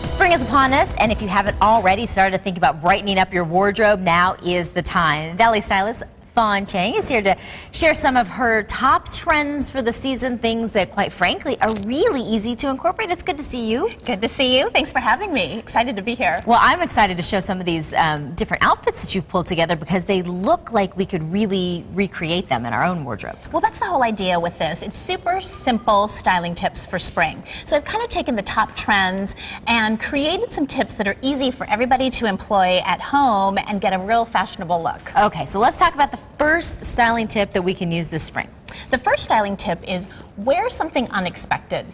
Spring is upon us, and if you haven't already started to think about brightening up your wardrobe, now is the time. Valley stylist Fawn Chang is here to share some of her top trends for the season, things that, quite frankly, are really easy to incorporate. It's good to see you. Good to see you. Thanks for having me. Excited to be here. Well, I'm excited to show some of these different outfits that you've pulled together because they look like we could really recreate them in our own wardrobes. Well, that's the whole idea with this. It's super simple styling tips for spring. So I've kind of taken the top trends and created some tips that are easy for everybody to employ at home and get a real fashionable look. Okay, so let's talk about the first styling tip that we can use this spring. The first styling tip is wear something unexpected.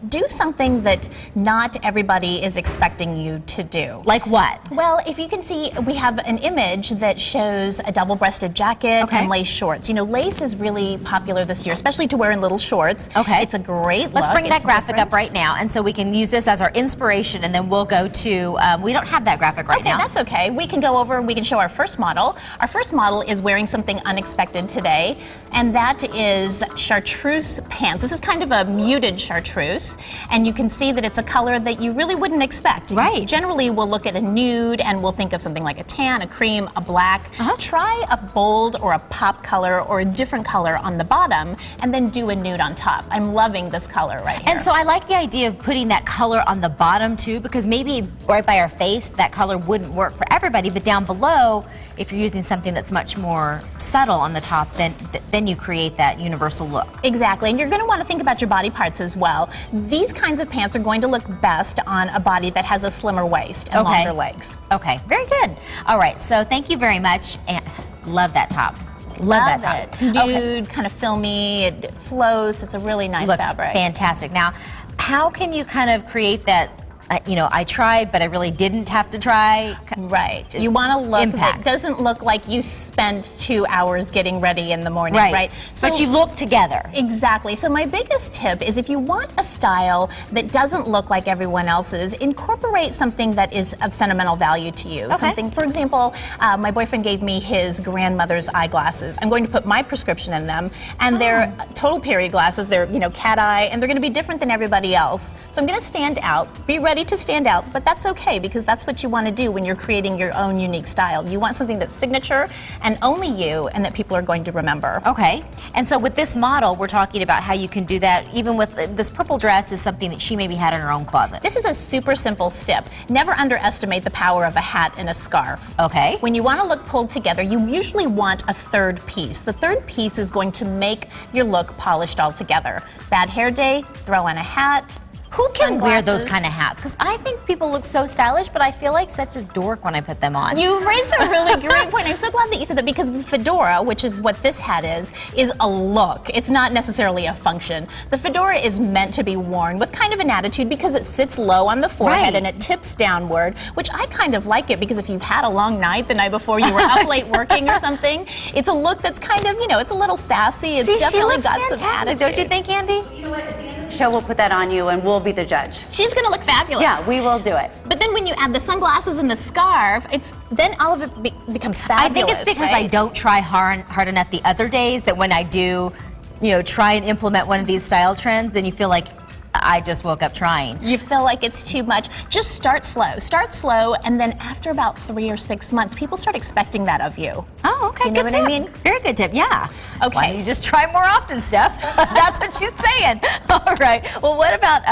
Do something that not everybody is expecting you to do. Like what? Well, if you can see, we have an image that shows a double-breasted jacket and lace shorts. You know, lace is really popular this year, especially to wear in little shorts. Okay. It's a great look. Let's bring that graphic up right now, and so we can use this as our inspiration, and then we'll go to, we don't have that graphic right now. Okay, that's okay. We can go over, we can show our first model. Our first model is wearing something unexpected today, and that is chartreuse pants. This is kind of a muted chartreuse. And you can see that it's a color that you really wouldn't expect. Right. Generally, we'll look at a nude and we'll think of something like a tan, a cream, a black. Try a bold or a pop color or a different color on the bottom and then do a nude on top. I'm loving this color right here. And so I like the idea of putting that color on the bottom too, because maybe right by our face that color wouldn't work for everybody, but down below, if you're using something that's much more subtle on the top, then you create that universal look. Exactly, and you're going to want to think about your body parts as well. These kinds of pants are going to look best on a body that has a slimmer waist and longer legs. Okay, very good. All right, so thank you very much, and love that top. Love that top. Nude, kind of filmy, it floats, it's a really nice fabric. Looks fantastic. Now, how can you kind of create that, you know, I tried, but I really didn't have to try? Right. You want a look that doesn't look like you spent 2 hours getting ready in the morning, right? So, but you look together. Exactly. So my biggest tip is if you want a style that doesn't look like everyone else's, incorporate something that is of sentimental value to you. Something, for example, my boyfriend gave me his grandmother's eyeglasses. I'm going to put my prescription in them, and they're total period glasses. They're, you know, cat eye, and they're going to be different than everybody else. So I'm going to stand out, be ready to stand out, but that's okay because that's what you want to do when you're creating your own unique style. You want something that's signature and only you and that people are going to remember. Okay, and so with this model, we're talking about how you can do that even with this purple dress is something that she maybe had in her own closet. This is a super simple step. Never underestimate the power of a hat and a scarf. Okay. When you want to look pulled together, you usually want a third piece. The third piece is going to make your look polished all together. Bad hair day, throw on a hat. Who can wear those kind of hats? Because I think people look so stylish, but I feel like such a dork when I put them on. You've raised a really great point. I'm so glad that you said that because the fedora, which is what this hat is a look. It's not necessarily a function. The fedora is meant to be worn with kind of an attitude because it sits low on the forehead and it tips downward, which I kind of like it because if you've had a long night the night before, you were up late working or something, it's a look that's kind of, you know, it's a little sassy. It's definitely got some attitude. Don't you think, Andy? You know what? At the end of the show, we'll put that on you and we'll be the judge. She's going to look fabulous. Yeah, we will do it. But then when you add the sunglasses and the scarf, then all of it becomes fabulous. I think it's because I don't try hard enough the other days that when I do, you know, try and implement one of these style trends, then you feel like I just woke up trying. You feel like it's too much. Just start slow. Start slow, and then after about 3 or 6 months, people start expecting that of you. Oh, okay. You know good what tip. I mean? Very good tip, yeah. Okay. Why don't you just try more often, Steph? That's what she's saying. All right. Well, what about,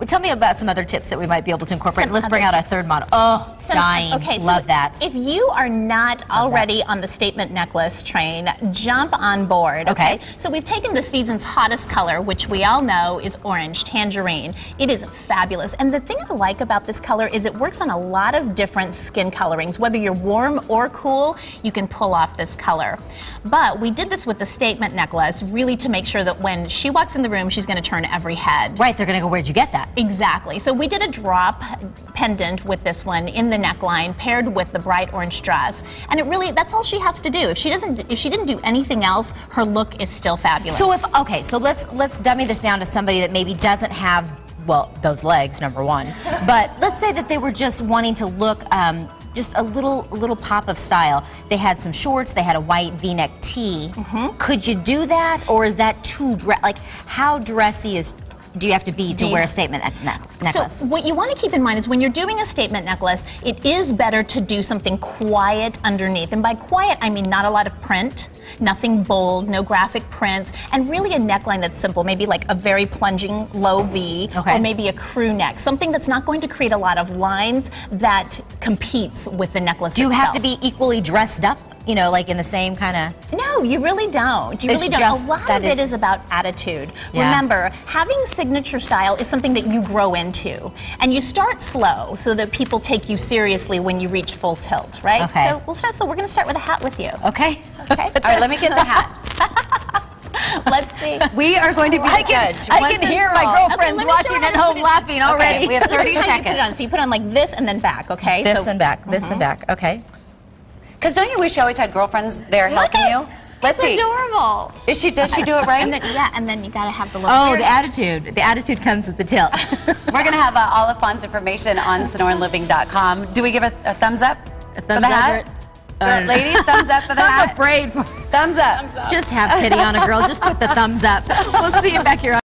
tell me about some other tips that we might be able to incorporate. Let's bring out our third model. Oh, dying. Okay, love that. If you are not already on the statement necklace train, jump on board, okay? So we've taken the season's hottest color, which we all know is orange, tangerine. It is fabulous. And the thing I like about this color is it works on a lot of different skin colorings. Whether you're warm or cool, you can pull off this color. But we did this with the statement necklace really to make sure that when she walks in the room, she's going to turn every head. Right, they're going to go, where'd you get that? Exactly. So we did a drop pendant with this one in the neckline paired with the bright orange dress. And it really, that's all she has to do. If she didn't do anything else, her look is still fabulous. So so let's dummy this down to somebody that maybe doesn't have, well, those legs, number one. But let's say that they were just wanting to look just a little pop of style. They had some shorts, they had a white V-neck tee. Could you do that, or is that too like how dressy is do you have to be to wear a statement necklace? So what you want to keep in mind is when you're doing a statement necklace, it is better to do something quiet underneath. And by quiet, I mean not a lot of print, nothing bold, no graphic prints, and really a neckline that's simple, maybe like a very plunging low V, or maybe a crew neck, something that's not going to create a lot of lines that competes with the necklace Do you itself. have to be equally dressed up? You know, like in the same kind of... No, you really don't. You really don't. A lot of it is about attitude. Yeah. Remember, having signature style is something that you grow into. And you start slow so that people take you seriously when you reach full tilt, right? Okay. So we'll start slow. We're going to start with a hat with you. Okay. Okay. All right, let me get the hat. Let's see. We are going to be the judge. I can hear my girlfriends watching at home laughing already. We have 30 seconds. So you put on like this and then back, okay? This and back, this and back, okay. Because don't you wish you always had girlfriends there helping you? Let's see. Adorable. Does she do it right? And then, and then you got to have the look. Oh, the attitude. The attitude comes with the tilt. We're going to have all of Fawn's information on SonoranLiving.com. Do we give a thumbs up a thumbs for the hat? Ladies, thumbs up for the hat. I'm afraid. Thumbs up. Just have pity on a girl. Just put the thumbs up. We'll see you back here on